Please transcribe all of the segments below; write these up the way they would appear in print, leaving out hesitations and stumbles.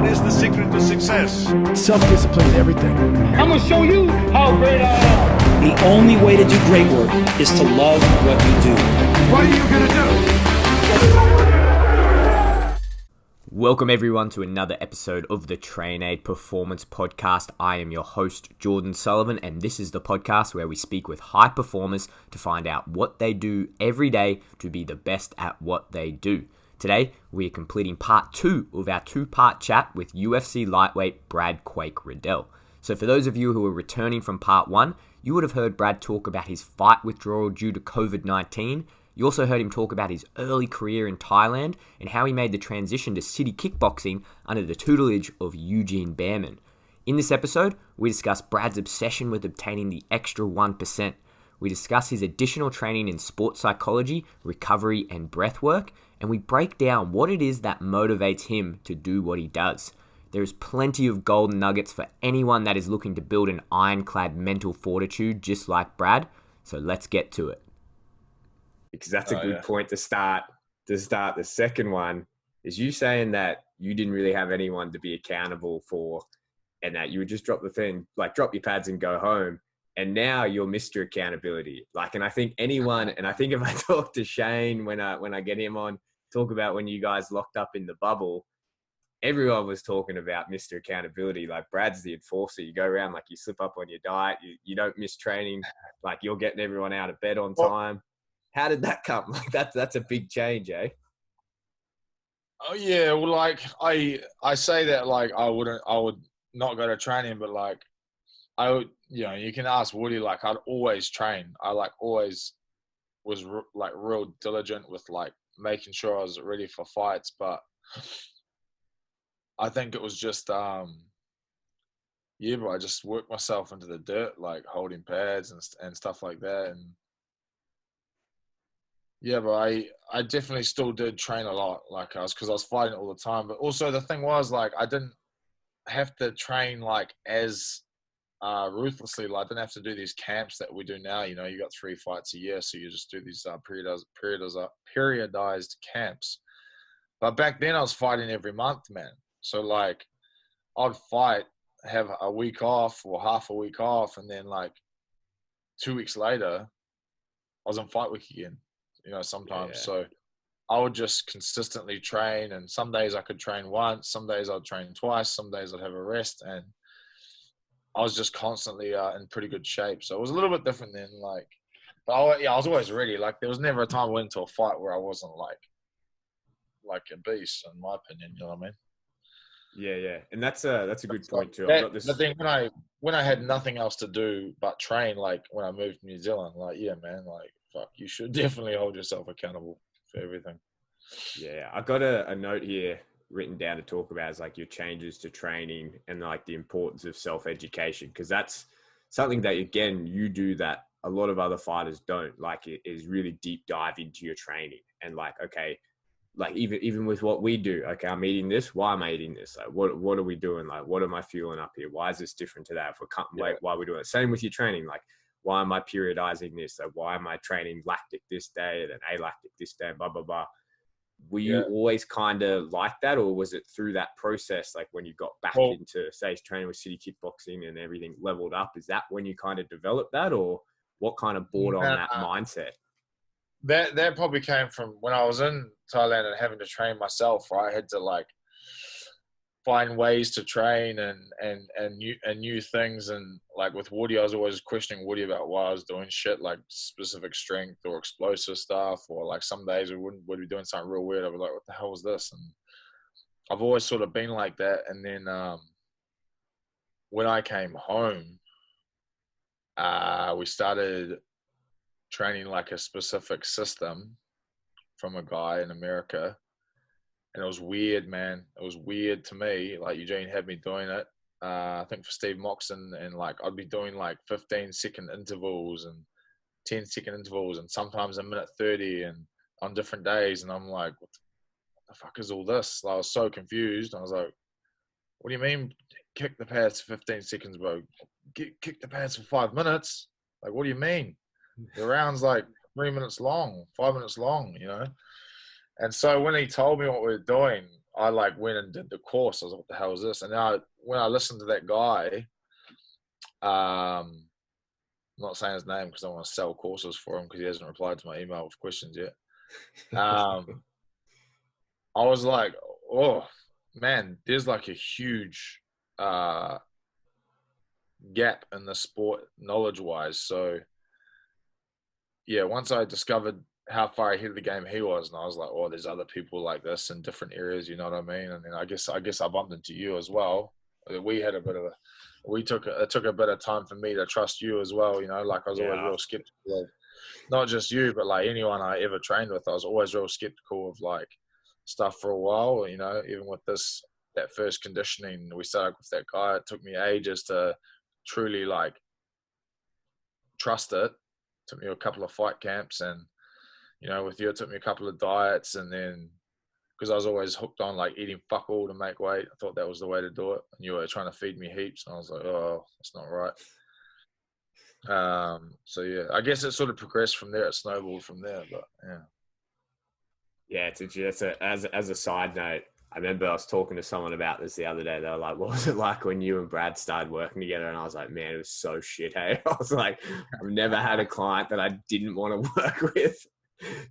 What is the secret to success? Self-discipline is everything. I'm gonna show you how great I am. The only way to do great work is to love what you do. What are you gonna do? Welcome everyone to another episode of the Trainade Performance Podcast. I am your host, Jordan Sullivan, and this is the podcast where we speak with high performers to find out what they do every day to be the best at what they do. Today, we are completing part 2 of our 2-part chat with UFC lightweight Brad Quake Riddell. So for those of you who are returning from part 1, you would have heard Brad talk about his fight withdrawal due to COVID-19. You also heard him talk about his early career in Thailand and how he made the transition to city kickboxing under the tutelage of Eugene Behrman. In this episode, we discuss Brad's obsession with obtaining the extra 1%. We discuss his additional training in sports psychology, recovery, and breathwork, and we break down what it is that motivates him to do what he does. There is plenty of golden nuggets for anyone that is looking to build an ironclad mental fortitude just like Brad, so let's get to it. Because that's a good point to start. The second one is you saying that you didn't really have anyone to be accountable for and that you would just drop the thing, like drop your pads and go home. And now you're Mr. Accountability. And I think if I talk to Shane when I get him on, talk about when you guys locked up in the bubble, everyone was talking about Mr. Accountability. Like Brad's the enforcer. You go around like you slip up on your diet, you don't miss training, like you're getting everyone out of bed on time. How did that come? Like that's a big change, eh? Oh yeah, well, like I say that like I would not go to training, but like I would, you can ask Woody. Like I'd always train. I like always was real diligent with like making sure I was ready for fights. But I think it was just but I just worked myself into the dirt, like holding pads and stuff like that. And yeah, but I definitely still did train a lot, because I was fighting all the time. But also the thing was, like, I didn't have to train like as ruthlessly. Like, I didn't have to do these camps that we do now. You got 3 fights a year, so you just do these periodized camps. But back then I was fighting every month, man. So like I'd fight, have a week off or half a week off, and then like 2 weeks later I was on fight week again. Sometimes. Yeah. So I would just consistently train, and some days I could train once, some days I'd train twice, some days I'd have a rest, and I was just constantly in pretty good shape. So it was a little bit different then, but I was always ready. Like there was never a time I went into a fight where I wasn't like a beast, in my opinion. You know what I mean? Yeah. And that's a good point too. But then when I had nothing else to do but train, like when I moved to New Zealand, like, yeah, man, like, fuck, you should definitely hold yourself accountable for everything. Yeah, I got a note here written down to talk about is like your changes to training and like the importance of self-education, because that's something that, again, you do that a lot of other fighters don't. Like, it is really deep dive into your training and like, okay, like even with what we do, okay, I'm eating this. Why am I eating this? Like, what are we doing? Like, what am I fueling up here? Why is this different to that? If we're cutting weight, why are we doing it? Same with your training. Like, why am I periodizing this? Like, why am I training lactic this day and then alactic this day, blah, blah, blah. Were you always kind of like that, or was it through that process, like when you got back into, say, training with city kickboxing and everything leveled up? Is that when you kind of developed that, or what kind of brought on that mindset? That probably came from when I was in Thailand and having to train myself. Right? I had to like find ways to train and new things. And like with Woody, I was always questioning Woody about why I was doing shit like specific strength or explosive stuff, or like some days we'd be doing something real weird. I'd be like, what the hell was this? And I've always sort of been like that. And then when I came home, we started training like a specific system from a guy in America. And it was weird, man. It was weird to me. Like Eugene had me doing it. I think for Steve Moxon, and like I'd be doing like 15-second intervals and 10-second intervals, and sometimes a minute 30, and on different days. And I'm like, what the fuck is all this? Like, I was so confused. I was like, what do you mean kick the pads for 15 seconds, bro? Kick the pads for 5 minutes? Like, what do you mean? The round's like 3 minutes long, 5 minutes long, And so when he told me what we were doing, I like went and did the course. I was like, what the hell is this? And now when I listened to that guy, I'm not saying his name because I want to sell courses for him because he hasn't replied to my email with questions yet. I was like, oh man, there's like a huge gap in the sport knowledge wise. So yeah, once I discovered how far ahead of the game he was, and I was like, oh, there's other people like this in different areas, you know what I mean? And then I guess I bumped into you as well. We had a bit of it took a bit of time for me to trust you as well, you know, like I was always real skeptical of not just you, but like anyone I ever trained with. I was always real skeptical of like stuff for a while, you know, even with that first conditioning we started with that guy, it took me ages to truly like trust it. Took me a couple of fight camps, and you know, with you it took me a couple of diets, and then because I was always hooked on like eating fuck all to make weight, I thought that was the way to do it. And you were trying to feed me heaps, and I was like, oh, that's not right. So yeah, I guess it sort of progressed from there. It snowballed from there, but yeah. Yeah, as a side note, I remember I was talking to someone about this the other day. They were like, what was it like when you and Brad started working together? And I was like, man, it was so shit, hey? I was like, I've never had a client that I didn't want to work with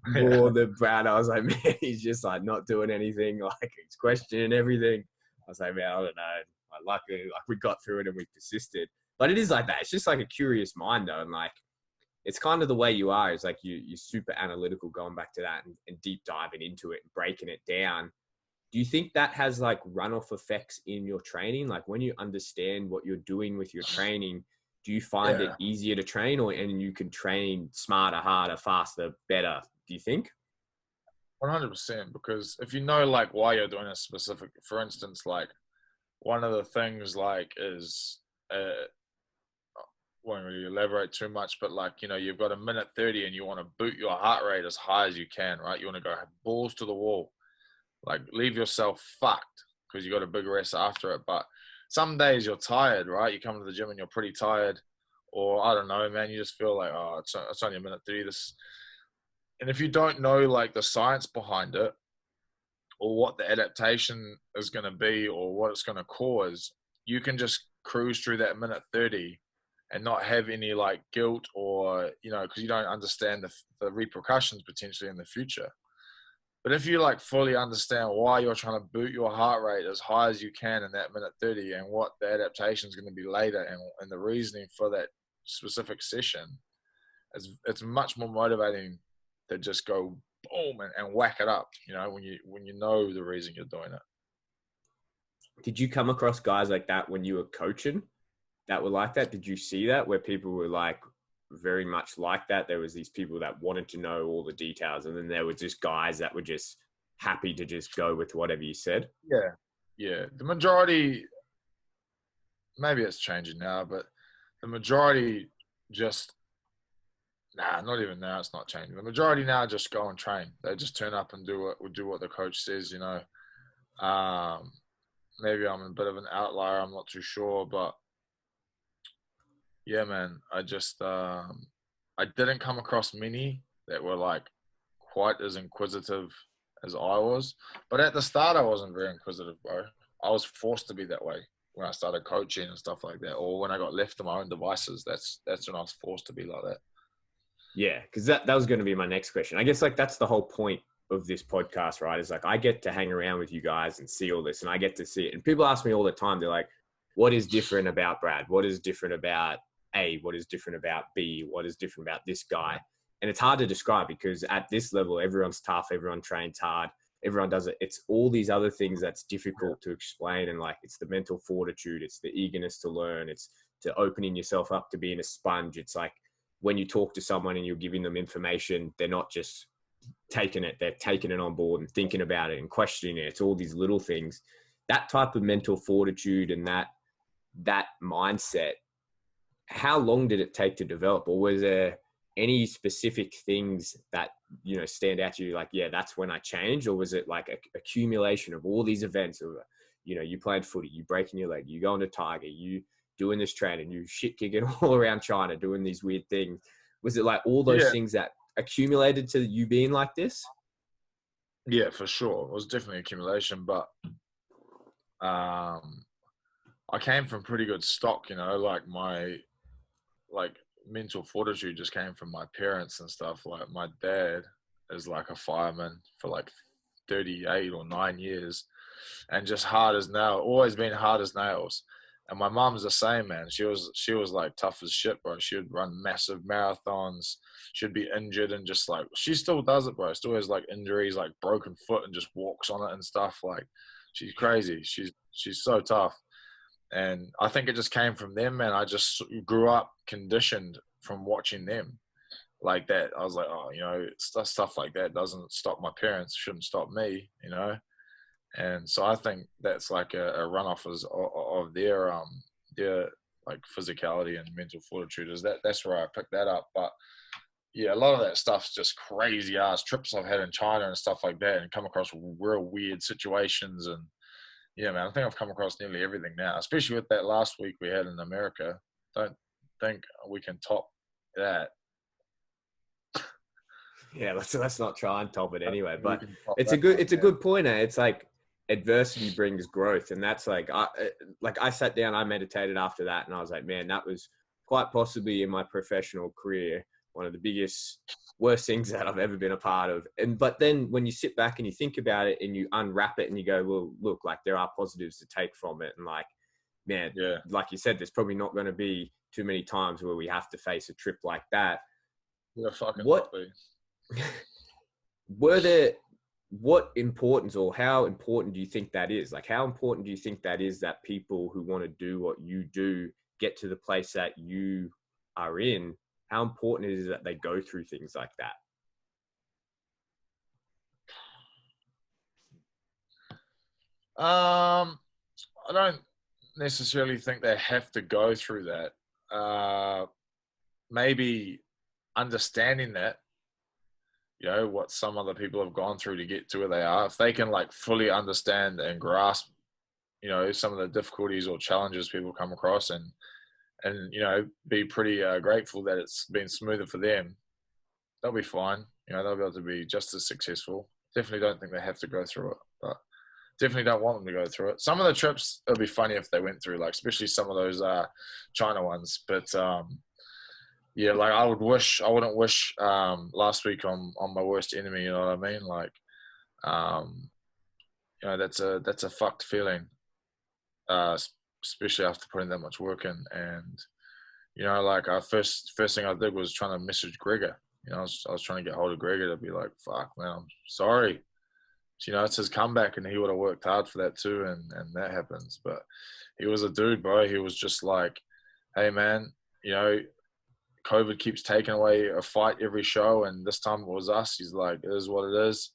more than Brad. I was like, man, he's just like not doing anything. Like he's questioning everything. I was like, man, I don't know. Luckily, like we got through it and we persisted. But it is like that. It's just like a curious mind though. And like, it's kind of the way you are. It's like you're super analytical, going back to that and deep diving into it and breaking it down. Do you think that has like runoff effects in your training? Like when you understand what you're doing with your training, do you find it easier to train and you can train smarter, harder, faster, better? Do you think? 100%, because if you know like why you're doing a specific, for instance, like one of the things like is, won't really elaborate too much, but like, you know, you've got a minute 30 and you want to boot your heart rate as high as you can, right? You want to go balls to the wall. Like leave yourself fucked because you got a big race after it. But some days you're tired, right? You come to the gym and you're pretty tired, or I don't know, man, you just feel like, oh, it's only a minute 30. And if you don't know like the science behind it or what the adaptation is going to be or what it's going to cause, you can just cruise through that minute 30 and not have any like guilt or, you know, because you don't understand the repercussions potentially in the future. But if you like fully understand why you're trying to boot your heart rate as high as you can in that minute 30 and what the adaptation is going to be later and the reasoning for that specific session, it's much more motivating to just go boom and whack it up, you know, when you know the reason you're doing it. Did you come across guys like that when you were coaching that were like that? Did you see that where people were like very much like that? There was these people that wanted to know all the details, and then there were just guys that were just happy to just go with whatever you said. Yeah. The majority, maybe it's changing now, but the majority just, not even now. It's not changing. The majority now just go and train. They just turn up and do what the coach says. You know, maybe I'm a bit of an outlier. I'm not too sure, but yeah, man, I just I didn't come across many that were like quite as inquisitive as I was. But at the start, I wasn't very inquisitive, bro. I was forced to be that way when I started coaching and stuff like that, or when I got left to my own devices. That's when I was forced to be like that. Yeah, because that was going to be my next question. I guess like that's the whole point of this podcast, right? Is like I get to hang around with you guys and see all this, and I get to see it. And people ask me all the time, they're like, what is different about Brad? What is different about A? What is different about B? What is different about this guy? And it's hard to describe because at this level, everyone's tough, everyone trains hard, everyone does it. It's all these other things that's difficult to explain. And like, it's the mental fortitude, it's the eagerness to learn, it's to opening yourself up to being a sponge. It's like when you talk to someone and you're giving them information, they're not just taking it, they're taking it on board and thinking about it and questioning it. It's all these little things. That type of mental fortitude and that mindset, how long did it take to develop? Or was there any specific things that, you know, stand out to you like, yeah, that's when I changed? Or was it like a accumulation of all these events of, you know, you playing footy, you breaking your leg, you going to Tiger, you doing this training, you shit kicking all around China, doing these weird things? Was it like all those things that accumulated to you being like this? Yeah, for sure. It was definitely accumulation, but I came from pretty good stock, like my like mental fortitude just came from my parents and stuff. Like my dad is like a fireman for like 38 or 9 years, and just hard as nails, always been hard as nails. And my mom's the same, man. She was like tough as shit, bro. She would run massive marathons. She'd be injured and just like she still does it, bro. Still has like injuries, like broken foot, and just walks on it and stuff. Like she's crazy. She's so tough. And I think it just came from them, man. I just grew up conditioned from watching them like that. I was like, oh, stuff like that doesn't stop my parents, shouldn't stop me. And so I think that's like a runoff of their like physicality and mental fortitude. That's where I picked that up. But yeah, a lot of that stuff's just crazy ass trips I've had in China and stuff like that, and come across real weird situations. And yeah, man, I think I've come across nearly everything now, especially with that last week we had in America. Don't think we can top that. Yeah, let's not try and top it anyway. We But can top it's that one, a yeah. good point. It's like adversity brings growth, and that's like I sat down, I meditated after that, and I was like, man, that was quite possibly in my professional career one of the biggest, worst things that I've ever been a part of. But then when you sit back and you think about it and you unwrap it and you go, well, look, like there are positives to take from it, and like, man, Yeah. like you said, there's probably not going to be too many times where we have to face a trip like that. Yeah, fucking What lucky. what importance, or how important do you think that is? Like, how important do you think that is that people who want to do what you do get to the place that you are in? How important is it that they go through things like that? I don't necessarily think they have to go through that. Maybe understanding that, what some other people have gone through to get to where they are, if they can like fully understand and grasp, some of the difficulties or challenges people come across, and be pretty grateful that it's been smoother for them, they'll be fine. They'll be able to be just as successful. Definitely don't think they have to go through it, but definitely don't want them to go through it. Some of the trips, it'll be funny if they went through, like, especially some of those China ones. But yeah, like I wouldn't wish last week on my worst enemy. You know what I mean? Like, that's a fucked feeling, uh, especially after putting that much work in. And like our first thing I did was trying to message Gregor. I was trying to get hold of Gregor to be like, fuck, man, I'm sorry. It's his comeback, and he would have worked hard for that too, and that happens. But he was a dude, bro. He was just like, hey, man, COVID keeps taking away a fight every show, and this time it was us. He's like, it is what it is.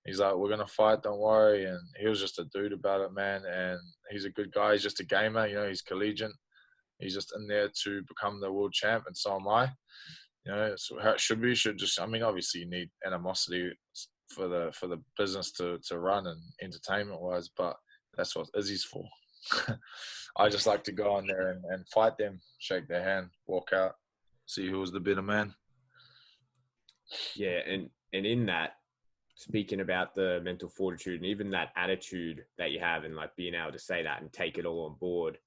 He's like, we're going to fight, don't worry. And he was just a dude about it, man. And he's a good guy. He's just a gamer. He's collegiate. He's just in there to become the world champ, and so am I. So how it should be. Obviously you need animosity for the business to run and entertainment wise, but that's what Izzy's for. I just like to go in there and fight them, shake their hand, walk out, see who was the better man. Yeah, and in that, speaking about the mental fortitude and even that attitude that you have, and like being able to say that and take it all on board,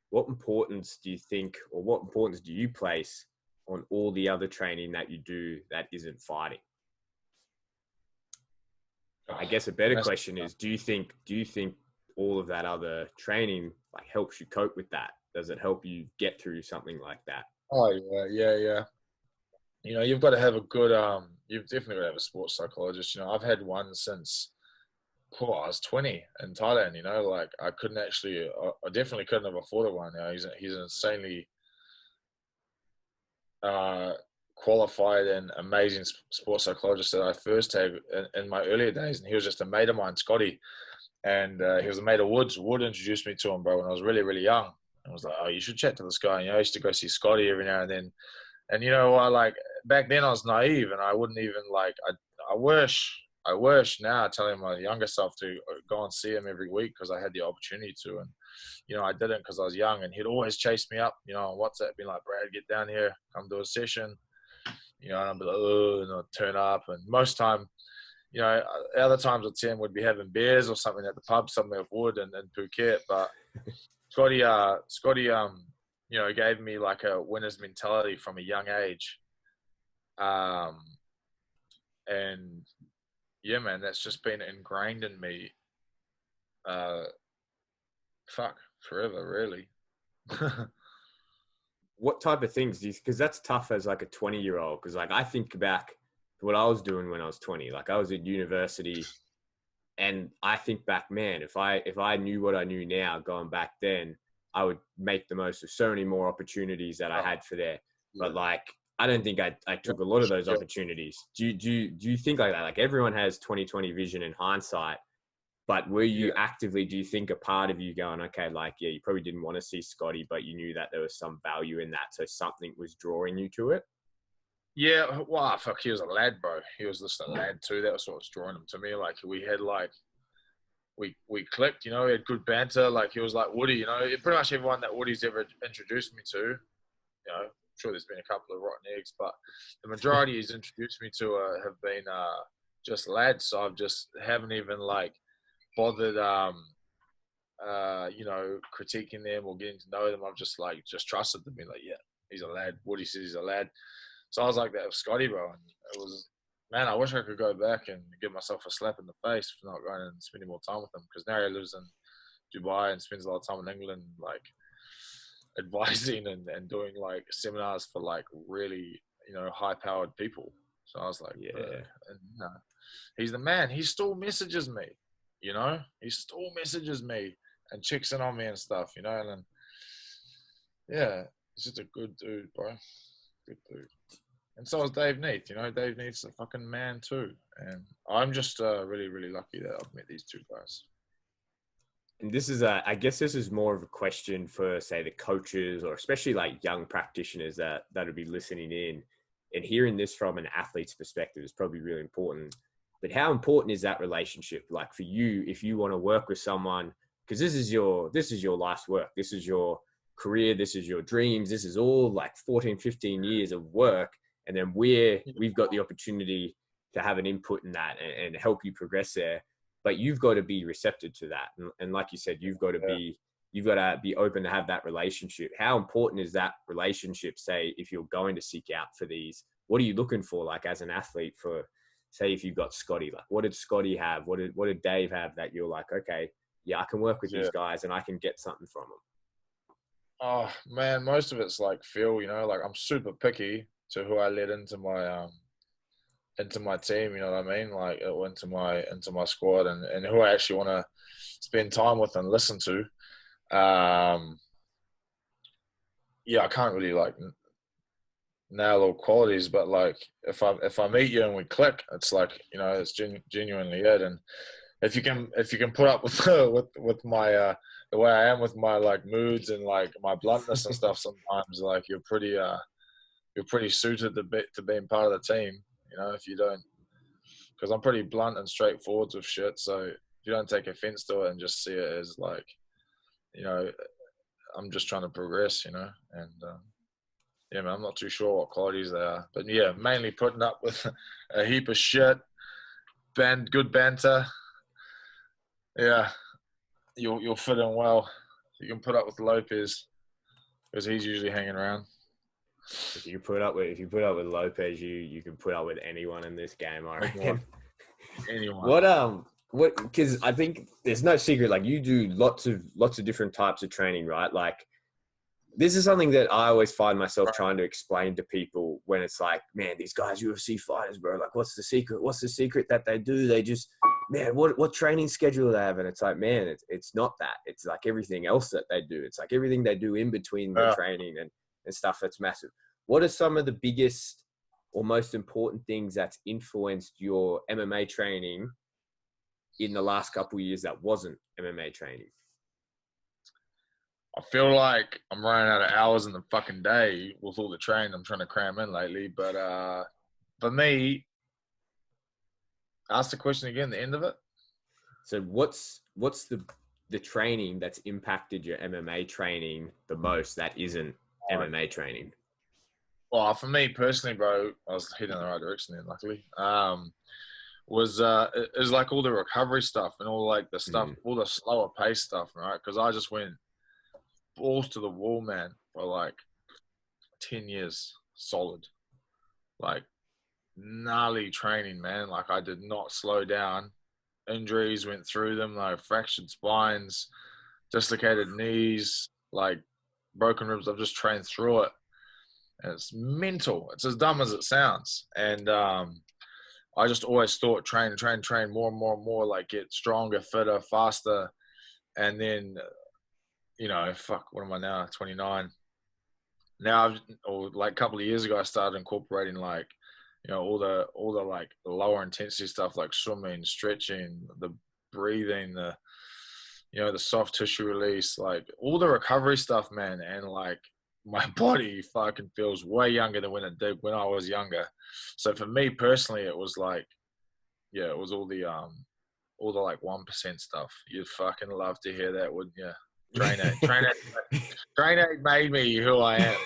what importance do you think, or what importance do you place on all the other training that you do that isn't fighting? I guess a better question is, do you think all of that other training like helps you cope with that? Does it help you get through something like that? Oh yeah. You've got to have a good you've definitely got to have a sports psychologist. I've had one since I was 20 in Thailand. Like I definitely couldn't have afforded one. He's an insanely qualified and amazing sports psychologist that I first had in my earlier days, and he was just a mate of mine, Scotty, and he was a mate of Wood's. Wood introduced me to him, bro, when I was really, really young. I was like, oh, you should chat to this guy. I used to go see Scotty every now and then, and like back then I was naive, and I wouldn't even like. I wish now telling my younger self to go and see him every week, because I had the opportunity to, and I didn't because I was young, and he'd always chase me up, on WhatsApp, being like, Brad, get down here, come do a session. And I'd be like, oh, and I'd turn up, and most time you know, other times at 10 would be having beers or something at the pub somewhere with Wood and Phuket. But Scotty, you know, gave me like a winner's mentality from a young age. And yeah, man, that's just been ingrained in me. Forever, really. What type of things do you, because that's tough as like a 20-year-old, because like I think back to what I was doing when I was 20. Like I was at university, and I think back, man, if I knew what I knew now going back then, I would make the most of so many more opportunities that I had for there. But like I don't think I took a lot of those opportunities. Do you think like that? Like everyone has 20/20 vision in hindsight, but were you actively, do you think a part of you going, okay, like, yeah, you probably didn't want to see Scotty, but you knew that there was some value in that, so something was drawing you to it? Yeah, well, fuck, he was a lad, bro. He was just a lad too. That was what was drawing him to me. Like we had like, we clicked, you know, we had good banter. Like he was like Woody, you know, pretty much everyone that Woody's ever introduced me to, you know, I'm sure there's been a couple of rotten eggs, but the majority he's introduced me to have been just lads. So I've just haven't even like bothered, you know, critiquing them or getting to know them. I've just trusted them. Be like, yeah, he's a lad. Woody says he's a lad. So I was like that with Scotty, bro. And it was, man, I wish I could go back and give myself a slap in the face for not going and spending more time with him. Because now he lives in Dubai and spends a lot of time in England, like advising and doing like seminars for like really, you know, high-powered people. So I was like, yeah. And, he's the man. He still messages me, you know. He still messages me and checks in on me and stuff, you know. And then, yeah, he's just a good dude, bro. Good dude. And so is Dave Neath, you know. Dave Neath's a fucking man too. And I'm just really, really lucky that I've met these two guys. And this is I guess this is more of a question for, say, the coaches or especially like young practitioners that would be listening in, and hearing this from an athlete's perspective is probably really important. But how important is that relationship? Like for you, if you want to work with someone, because this is your life's work, this is your career, this is your dreams, this is all like 14, 15 years of work. And then we've got the opportunity to have an input in that and help you progress there. But you've got to be receptive to that. And like you said, you've got to be open to have that relationship. How important is that relationship, say, if you're going to seek out for these? What are you looking for, like as an athlete, for, say, if you've got Scotty, like what did Scotty have? What did Dave have that you're like, okay, yeah, I can work with these guys and I can get something from them? Oh, man, most of it's like feel, you know, like I'm super picky to who I let into my team, you know what I mean? Like into my squad and who I actually want to spend time with and listen to. Yeah, I can't really like nail all qualities, but like if I meet you and we click, it's like, you know, it's genuinely it. And if you can put up with my the way I am with my like moods and like my bluntness and stuff, sometimes like you're pretty suited to being part of the team. You know, if you don't, because I'm pretty blunt and straightforward with shit. So if you don't take offense to it and just see it as like, you know, I'm just trying to progress, you know. And yeah, man, I'm not too sure what qualities they are, but yeah, mainly putting up with a heap of shit, good banter. Yeah, you'll fit in well. You can put up with Lopez because he's usually hanging around. If you put up with Lopez, you can put up with anyone in this game, I reckon. Anyone. What? Because I think there's no secret. Like you do lots of different types of training, right? Like this is something that I always find myself trying to explain to people when it's like, man, these guys UFC fighters, bro. Like, what's the secret? What's the secret that they do? They just, man, what training schedule do they have? And it's like, man, it's not that. It's like everything else that they do. It's like everything they do in between the training and stuff that's massive. What are some of the biggest or most important things that's influenced your MMA training in the last couple of years that wasn't MMA training? I feel like I'm running out of hours in the fucking day with all the training I'm trying to cram in lately. But for me, ask the question again, the end of it. So what's the training that's impacted your MMA training the most that isn't MMA training? Well, for me personally, bro, I was heading in the right direction then, luckily. was is like all the recovery stuff and all like the stuff, all the slower pace stuff, right? Because I just went balls to the wall, man, for like 10 years solid, like gnarly training, man. Like I did not slow down. Injuries went through them, like fractured spines, dislocated knees, like broken ribs. I've just trained through it, and it's mental. It's as dumb as it sounds. And I just always thought train more and more and more, like get stronger, fitter, faster. And then, you know, fuck, what am I now? 29. Now, or like a couple of years ago, I started incorporating like, you know, all the like the lower intensity stuff, like swimming, stretching, the breathing, the, you know, the soft tissue release, like all the recovery stuff, man. And like my body fucking feels way younger than when it did when I was younger. So for me personally, it was like, yeah, it was all the like 1% stuff. You'd fucking love to hear that, wouldn't you? Trainade made me who I am.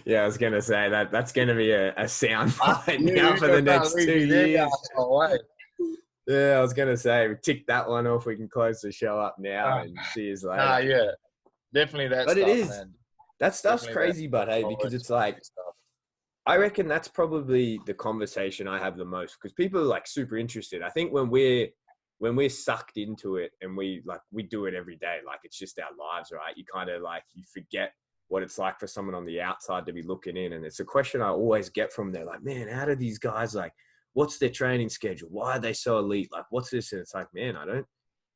Yeah, I was gonna say that's gonna be a sound bite now for the next 2 years. Yeah, I was gonna say we tick that one off. We can close the show up now and see you later. Yeah, definitely that. But stuff, it is, man. that stuff's crazy, but hey, because it's like, I reckon that's probably the conversation I have the most, because people are like super interested. I think when we're sucked into it and we do it every day, like it's just our lives, right? You kind of like, you forget what it's like for someone on the outside to be looking in. And it's a question I always get from them, like, man, how do these guys, like, what's their training schedule? Why are they so elite? Like, what's this? And it's like, man,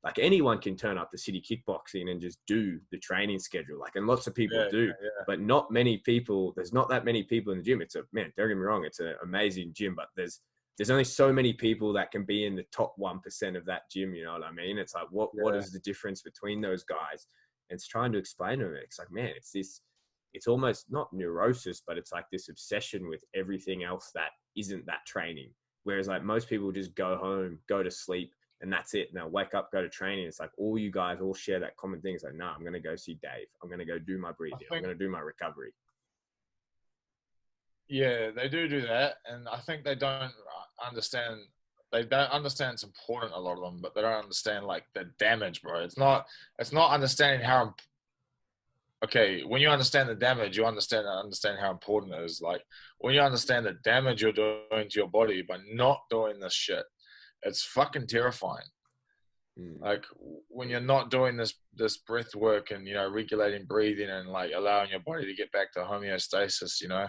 like anyone can turn up to City Kickboxing and just do the training schedule. Like, and lots of people do, but not many people, there's not that many people in the gym. Man, don't get me wrong, it's an amazing gym, but there's only so many people that can be in the top 1% of that gym. You know what I mean? It's like, what is the difference between those guys? And it's trying to explain to them. It's like, man, it's almost not neurosis, but it's like this obsession with everything else that isn't that training. Whereas like most people just go home, go to sleep, and that's it. And they'll wake up, go to training. It's like all you guys all share that common thing. It's like, nah, I'm going to go see Dave. I'm going to go do my breathing. I'm going to do my recovery. Yeah, they do that. And I think they don't understand. They don't understand it's important, a lot of them, but they don't understand like the damage, bro. It's not understanding how, okay, when you understand the damage, you understand how important it is. Like when you understand the damage you're doing to your body by not doing this shit, it's fucking terrifying. Like when you're not doing this breath work and, you know, regulating breathing and like allowing your body to get back to homeostasis, you know,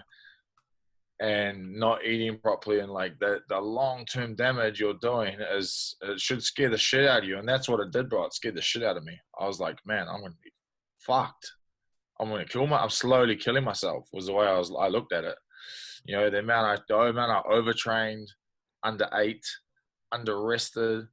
and not eating properly, and like the long-term damage you're doing it should scare the shit out of you. And that's what it did, bro. It scared the shit out of me. I was like, man, I'm going to be fucked. I'm slowly killing myself, was the way I looked at it. You know, the amount I overtrained, underate, under-rested.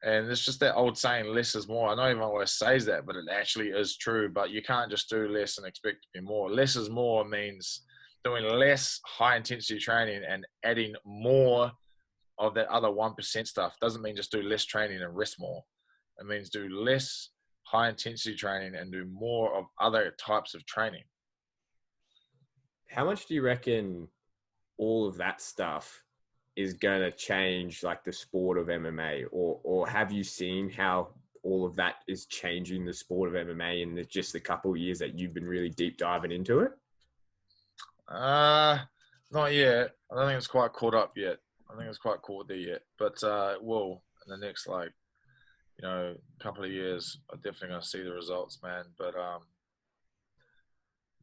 And it's just that old saying, less is more. I know everyone always says that, but it actually is true. But you can't just do less and expect to be more. Less is more means doing less high-intensity training and adding more of that other 1% stuff. Doesn't mean just do less training and rest more. It means do less high-intensity training and do more of other types of training. How much do you reckon all of that stuff is going to change like the sport of MMA, or have you seen how all of that is changing the sport of MMA in just the couple of years that you've been really deep diving into it? Not yet. I don't think it's quite caught up yet. I think it's quite caught there yet, but it will in the next, like, you know, couple of years. I'm definitely going to see the results, man. But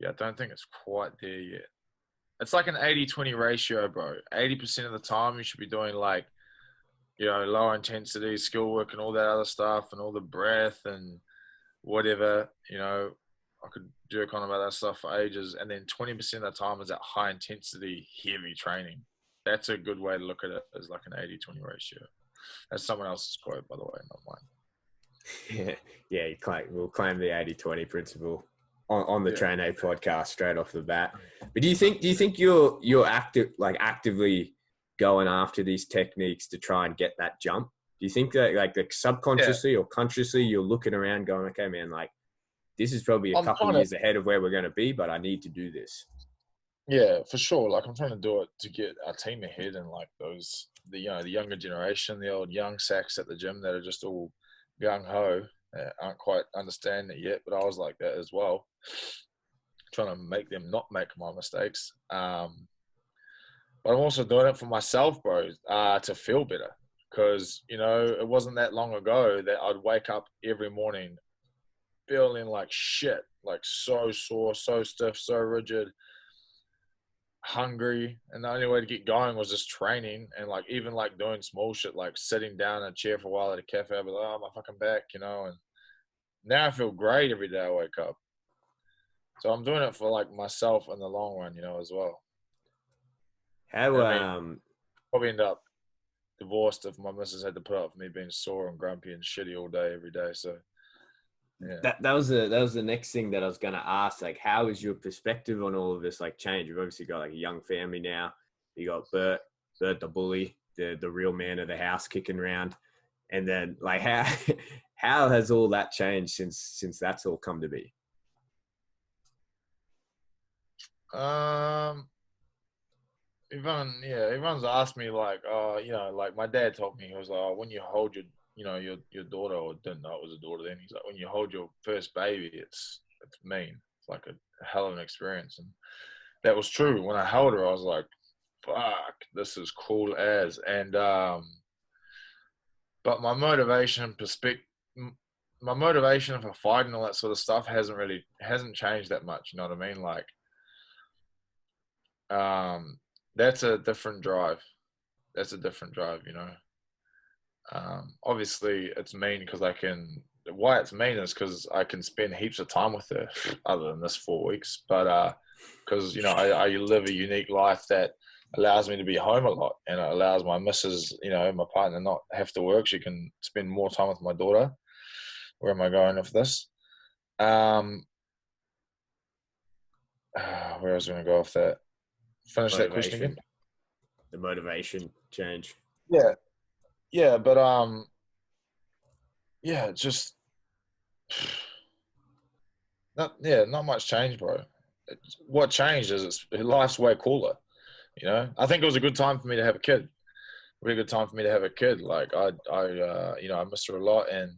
yeah, I don't think it's quite there yet. It's like an 80-20 ratio, bro. 80% of the time you should be doing like, you know, lower intensity skill work and all that other stuff and all the breath and whatever, you know. I could jerk on about that stuff for ages. And then 20% of the time is that high intensity, heavy training. That's a good way to look at it, as like an 80-20 ratio. That's someone else's quote, by the way, not mine. Yeah, we'll claim the 80-20 principle on the Trainade podcast straight off the bat. But do you think you're actively going after these techniques to try and get that jump? Do you think that like subconsciously or consciously you're looking around going, okay, man, like this is probably a couple of years ahead of where we're going to be, but I need to do this? Yeah, for sure. Like I'm trying to do it to get our team ahead in like those the younger generation, the old young sacks at the gym that are just all gung ho, aren't quite understanding it yet. But I was like that as well, trying to make them not make my mistakes. But I'm also doing it for myself, bro, to feel better. Because, it wasn't that long ago that I'd wake up every morning feeling like shit, like so sore, so stiff, so rigid, hungry. And the only way to get going was just training and, like, even, like, doing small shit, like sitting down in a chair for a while at a cafe. I'd be like, oh, my fucking back, And now I feel great every day I wake up. So I'm doing it for, like, myself in the long run, as well. How I mean, probably end up divorced if my missus had to put up with me being sore and grumpy and shitty all day every day. So yeah, that was the next thing that I was going to ask. Like, how is your perspective on all of this like change? You've obviously got like a young family now. You got Bert the bully, the real man of the house, kicking around, and then like how has all that changed since that's all come to be? Everyone's asked me like, like my dad told me, he was like, oh, when you hold your daughter, or didn't know it was a daughter then, he's like, when you hold your first baby, it's mean. It's like a hell of an experience. And that was true. When I held her, I was like, fuck, this is cool as. And but my motivation for fighting, all that sort of stuff hasn't changed that much. You know what I mean? Like, that's a different drive. Obviously it's mean because why it's mean is because I can spend heaps of time with her other than this 4 weeks. But because, I live a unique life that allows me to be home a lot, and it allows my missus, my partner, not have to work. She can spend more time with my daughter. Where am I going with this? Where I was going to go with that. Finish that question again. The motivation change. Yeah, but just not much change, bro. What changed is life's way cooler. I think it was a good time for me to have a kid. Really good time for me to have a kid. Like I miss her a lot, and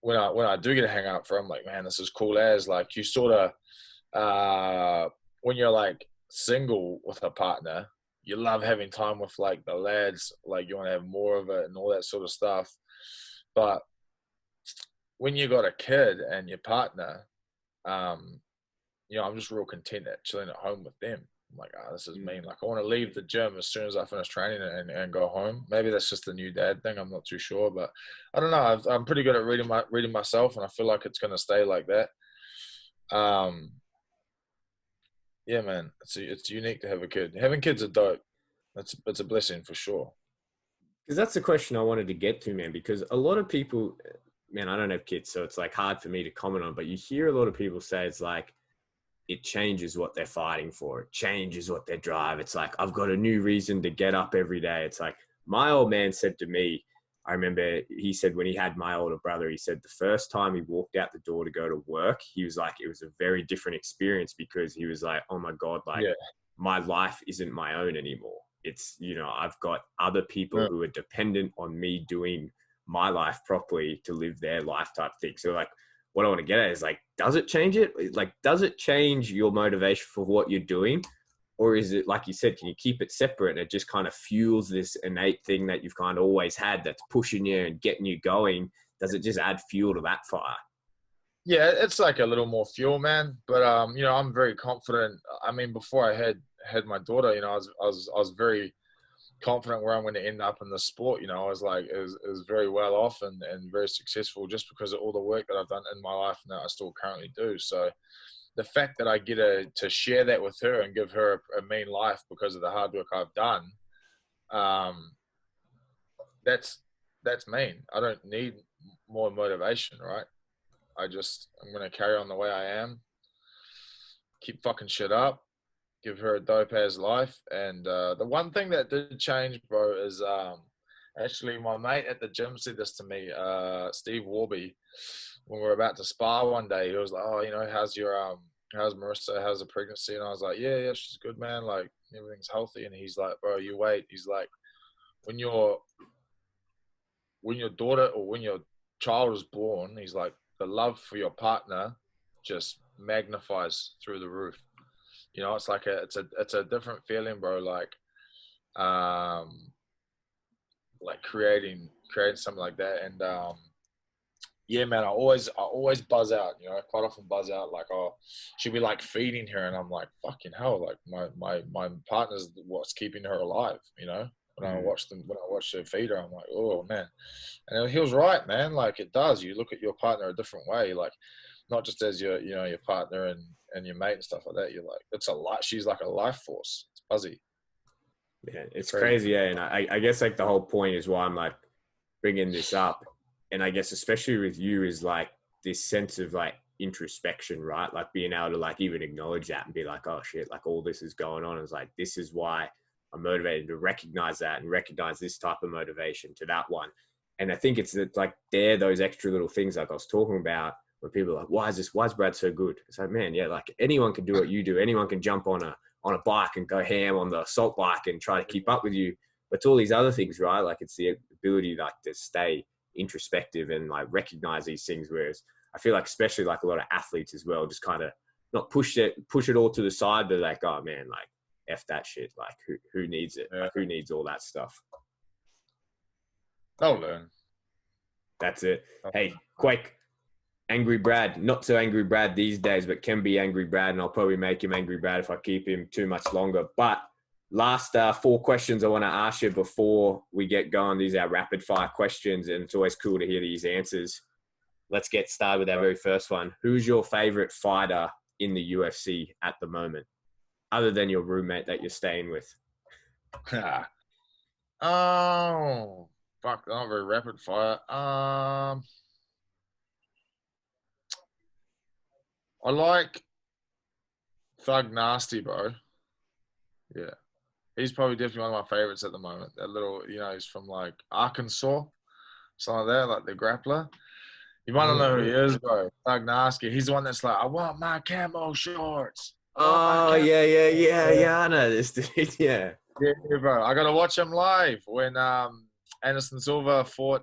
when I do get to hang out with her, I'm like, man, this is cool as. Like, you sort of when you're like single with a partner, you love having time with like the lads, like you want to have more of it and all that sort of stuff. But when you got a kid and your partner, I'm just real content at chilling at home with them. I'm like, this is mean. Like, I want to leave the gym as soon as I finish training and go home. Maybe that's just the new dad thing. I'm not too sure, but I don't know. I'm pretty good at reading myself, and I feel like it's going to stay like that. Yeah, man, it's unique to have a kid. Having kids are dope. It's a blessing for sure. Because that's the question I wanted to get to, man. Because a lot of people, man, I don't have kids, so it's like hard for me to comment on. But you hear a lot of people say it's like it changes what they're fighting for. It changes what they drive. It's like, I've got a new reason to get up every day. It's like my old man said to me, I remember he said when he had my older brother, he said the first time he walked out the door to go to work, he was like, it was a very different experience because he was like, oh my God, like my life isn't my own anymore. It's, I've got other people who are dependent on me doing my life properly to live their life type thing. So like, what I want to get at is like, does it change it? Like, does it change your motivation for what you're doing? Or is it, like you said, can you keep it separate and it just kind of fuels this innate thing that you've kind of always had that's pushing you and getting you going? Does it just add fuel to that fire? Yeah, it's like a little more fuel, man. But, I'm very confident. I mean, before I had my daughter, I was very confident where I'm going to end up in the sport. I was like, it was very well off and very successful just because of all the work that I've done in my life and that I still currently do. So the fact that I get to share that with her and give her a mean life because of the hard work I've done, that's mean. I don't need more motivation, right? I'm going to carry on the way I am, keep fucking shit up, give her a dope ass life. And the one thing that did change, bro, is actually my mate at the gym said this to me, Steve Warby, when we were about to spar one day. He was like, oh, how's Marissa, how's the pregnancy? And I was like, yeah, she's good, man, like everything's healthy. And he's like, bro, you wait. He's like, when your daughter or when your child is born, he's like, the love for your partner just magnifies through the roof. You know, it's like it's a different feeling, bro. Like creating something like that. And yeah, man, I always buzz out. You know, I quite often buzz out. Like, oh, she'll be like feeding her, and I'm like, fucking hell, like my partner's what's keeping her alive. You know, when I watch her feed her, I'm like, oh man. And he was right, man. Like, it does. You look at your partner a different way. Like, not just as your partner and your mate and stuff like that. You're like, it's a life. She's like a life force. It's fuzzy. Yeah, it's crazy. Yeah, and I guess like the whole point is why I'm like bringing this up, and I guess especially with you is like this sense of like introspection, right? Like being able to like even acknowledge that and be like, oh shit, like all this is going on. It's like, this is why I'm motivated, to recognize that and recognize this type of motivation to that one. And I think it's like those extra little things like I was talking about, where people are like, why is Brad so good? It's like, man, yeah, like anyone can do what you do. Anyone can jump on a bike and go ham on the assault bike and try to keep up with you. But it's all these other things, right? Like it's the ability like to stay introspective and like recognize these things. Whereas I feel like especially like a lot of athletes as well, just kind of not push it all to the side, but like, oh man, like F that shit. Like who needs it? Yeah. Like who needs all that stuff? They'll learn. That's it. Hey, Quake. Angry Brad, not so angry Brad these days, but can be angry Brad, and I'll probably make him angry Brad if I keep him too much longer. But last 4 questions I want to ask you before we get going. These are rapid fire questions, and it's always cool to hear these answers. Let's get started with our very first one. Who's your favorite fighter in the UFC at the moment, other than your roommate that you're staying with? Oh, fuck, not very rapid fire. I like Thug Nasty, bro. Yeah. He's probably definitely one of my favorites at the moment. That little, he's from like Arkansas, something like that, like the grappler. You might not know who he is, bro. Thug Nasty. He's the one that's like, I want my camo shorts. Oh, yeah. I know this dude. Yeah. Yeah, bro. I got to watch him live when Anderson Silva fought,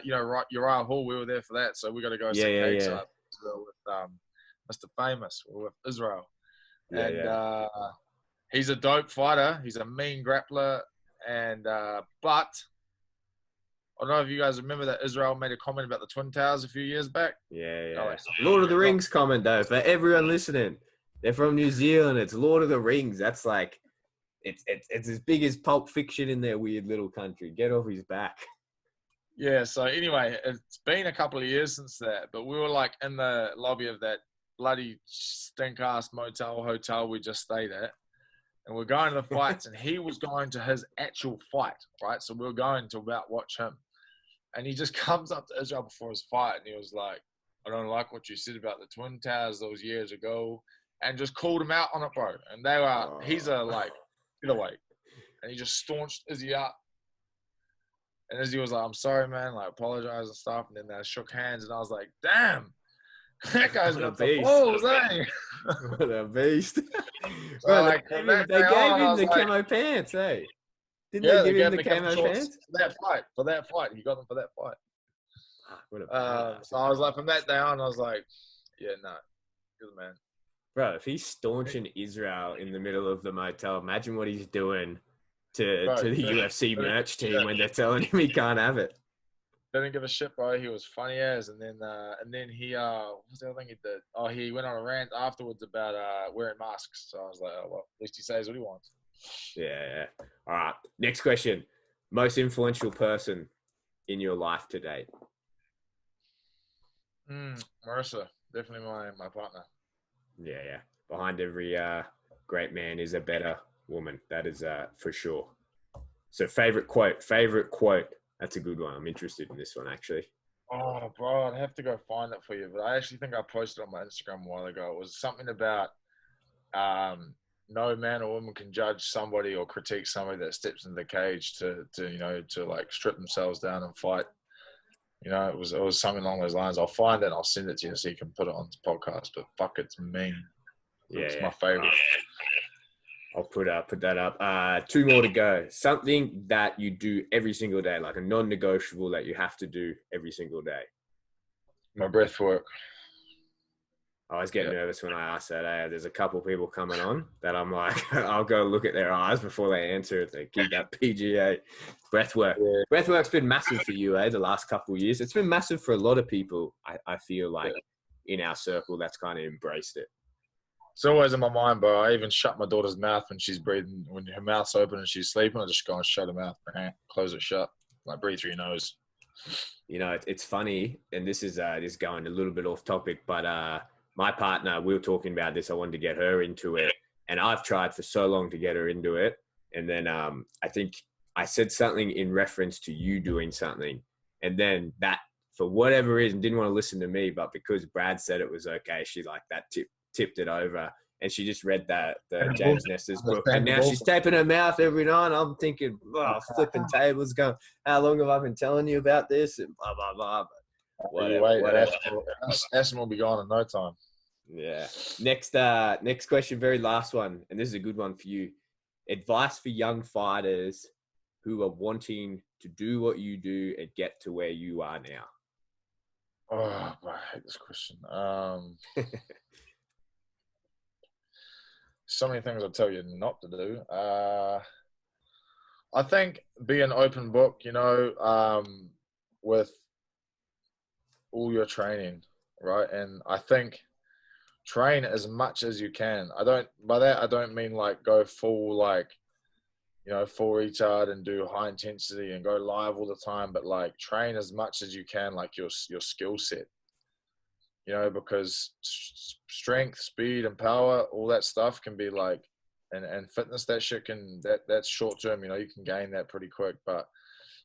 Uriah Hall. We were there for that, so we got to go sit cakes up with Mr. Famous. We're with Israel. He's a dope fighter. He's a mean grappler. And but I don't know if you guys remember that Israel made a comment about the Twin Towers a few years back. Yeah. Lord of the Rings comment, though, for everyone listening. They're from New Zealand. It's Lord of the Rings. That's like, it's as big as Pulp Fiction in their weird little country. Get off his back. Yeah, so anyway, it's been a couple of years since that, but we were like in the lobby of that bloody stink-ass hotel we just stayed at, and we're going to the fights, and he was going to his actual fight, right? So we were going to about watch him, and he just comes up to Israel before his fight, and he was like, I don't like what you said about the Twin Towers those years ago, and just called him out on it, bro. And they were, he's a like, get away. And he just staunched Izzy up. And Izzy was like, I'm sorry, man, like, apologize and stuff. And then they shook hands, and I was like, damn, that guy's got some balls, eh? What a beast. So Bro, like, they gave him the camo pants, eh? Didn't they give him the camo pants? For that fight. He got them for that fight. What a so I was like, from that day on, I was like, yeah, no, good man. Bro, if he's staunching Israel in the middle of the motel, imagine what he's doing to the UFC merch team when they're telling him he can't have it. Didn't give a shit, bro. He was funny as, and then he what was the other thing he did? Oh, he went on a rant afterwards about wearing masks. So I was like, oh well, at least he says what he wants. Yeah. All right. Next question. Most influential person in your life to date? Marissa, definitely my partner. Yeah. Behind every great man is a better woman. That is for sure. So favorite quote. That's a good one. I'm interested in this one, actually. Oh, bro, I'd have to go find it for you. But I actually think I posted on my Instagram a while ago. It was something about no man or woman can judge somebody or critique somebody that steps in the cage to like strip themselves down and fight. You know, it was something along those lines. I'll find it and I'll send it to you so you can put it on this podcast. But fuck, it's mean. It's my favorite. I'll put that up. Two more to go. Something that you do every single day, like a non-negotiable that you have to do every single day. My breathwork. I always get nervous when I ask that. There's a couple people coming on that I'm like, I'll go look at their eyes before they answer if they keep that PGA. Breathwork. Yeah. Breathwork's been massive for you, the last couple of years. It's been massive for a lot of people, I feel like, in our circle that's kind of embraced it. It's always in my mind, bro. I even shut my daughter's mouth when she's breathing. When her mouth's open and she's sleeping, I just go and shut her mouth. Close it shut. Like, breathe through your nose. You know, it's funny, and this is going a little bit off topic, but my partner, we were talking about this. I wanted to get her into it, and I've tried for so long to get her into it. And then I think I said something in reference to you doing something, and then that, for whatever reason, didn't want to listen to me, but because Brad said it was okay, she like that tipped it over, and she just read the James Nestor's book, and now she's taping her mouth every night. And I'm thinking, flipping tables, going, how long have I been telling you about this? And blah blah blah. But whatever. Asthma will be gone in no time. Yeah. Next question, very last one, and this is a good one for you. Advice for young fighters who are wanting to do what you do and get to where you are now. Oh, I hate this question. So many things I'll tell you not to do. I think be an open book, with all your training, right? And I think train as much as you can. By that I don't mean like go full full retard and do high intensity and go live all the time, but like train as much as you can, like your skill set. Because strength, speed, and power, all that stuff can be like, and fitness, that shit that's short term. You can gain that pretty quick, but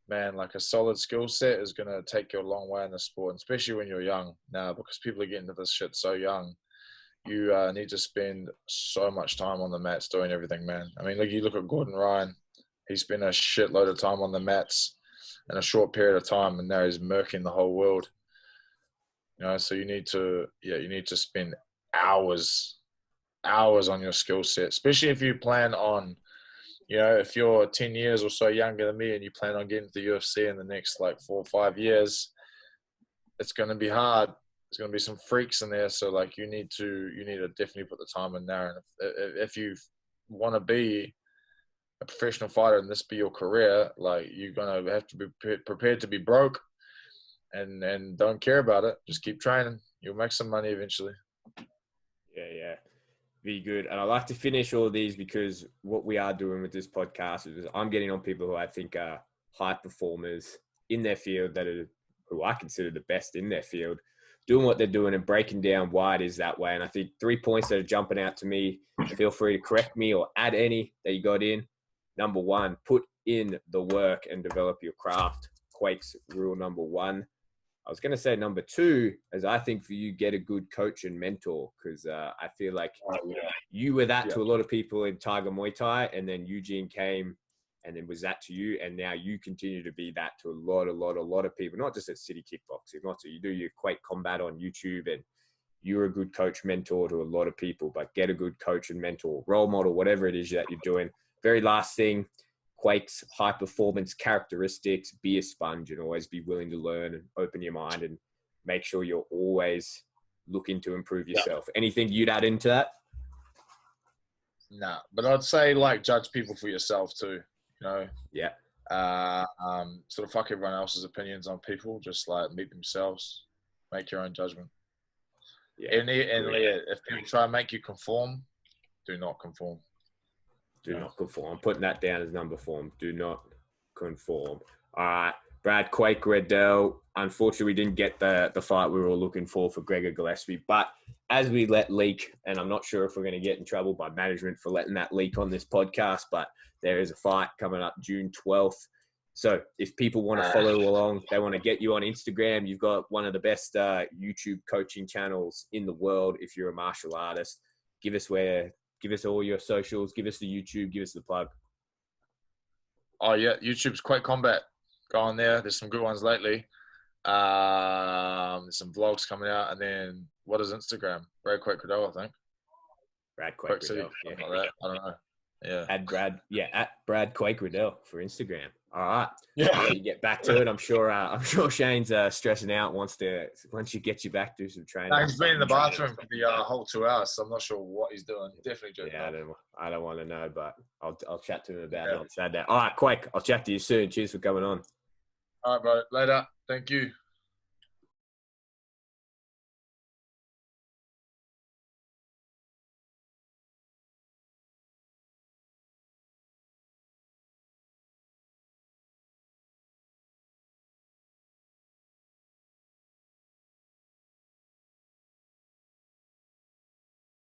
man, like a solid skill set is gonna take you a long way in the sport, especially when you're young now, because people are getting into this shit so young. You need to spend so much time on the mats doing everything, man. I mean, you look at Gordon Ryan. He spent a shitload of time on the mats in a short period of time, and now he's murking the whole world. So you need to spend hours on your skill set, especially if you plan on, if you're 10 years or so younger than me and you plan on getting to the UFC in the next like 4 or 5 years, it's going to be hard. There's going to be some freaks in there. So like you need to definitely put the time in there. And if you want to be a professional fighter and this be your career, like you're going to have to be prepared to be broke. And don't care about it. Just keep training. You'll make some money eventually. Yeah. Be good. And I like to finish all these because what we are doing with this podcast is I'm getting on people who I think are high performers in their field, who I consider the best in their field, doing what they're doing and breaking down why it is that way. And I think 3 points that are jumping out to me, feel free to correct me or add any that you got in. Number 1, put in the work and develop your craft. Quake's rule number 1. I was going to say number 2, as I think for you, get a good coach and mentor, because I feel like you were that to a lot of people in Tiger Muay Thai, and then Eugene came and then was that to you, and now you continue to be that to a lot of people, not just at City Kickboxing. You do your Quake Combat on YouTube, and you're a good coach mentor to a lot of people, but get a good coach and mentor, role model, whatever it is that you're doing. Very last thing, Quake's high performance characteristics, be a sponge and always be willing to learn and open your mind and make sure you're always looking to improve yourself. Anything you'd add into that? Nah, but I'd say like judge people for yourself too, Yeah. Sort of fuck everyone else's opinions on people, just like meet themselves, make your own judgment. Yeah. And if people try and make you conform, do not conform. Do not conform. I'm putting that down as number 4. Do not conform. All right. Brad, Quake, Riddell. Unfortunately, we didn't get the fight we were all looking for Gregor Gillespie. But as we let leak, and I'm not sure if we're going to get in trouble by management for letting that leak on this podcast, but there is a fight coming up June 12th. So if people want to follow along, they want to get you on Instagram, you've got one of the best YouTube coaching channels in the world if you're a martial artist. Give us all your socials. Give us the YouTube. Give us the plug. Oh, yeah. YouTube's Quake Combat. Go on there. There's some good ones lately. There's some vlogs coming out. And then what is Instagram? Brad Quake Riddell, I think. Brad Quake City. Riddell. Yeah. Like that. I don't know. Yeah. At Brad Quake Riddell for Instagram. All right. Yeah. I'll let you get back to it. I'm sure Shane's stressing out. Once you get you back, do some training. No, he's been in the bathroom for the whole 2 hours, so I'm not sure what he's doing. Definitely joking. Yeah, I don't want to know, but I'll chat to him about it on Saturday. All right, Quake. I'll chat to you soon. Cheers for coming on. All right, bro. Later. Thank you.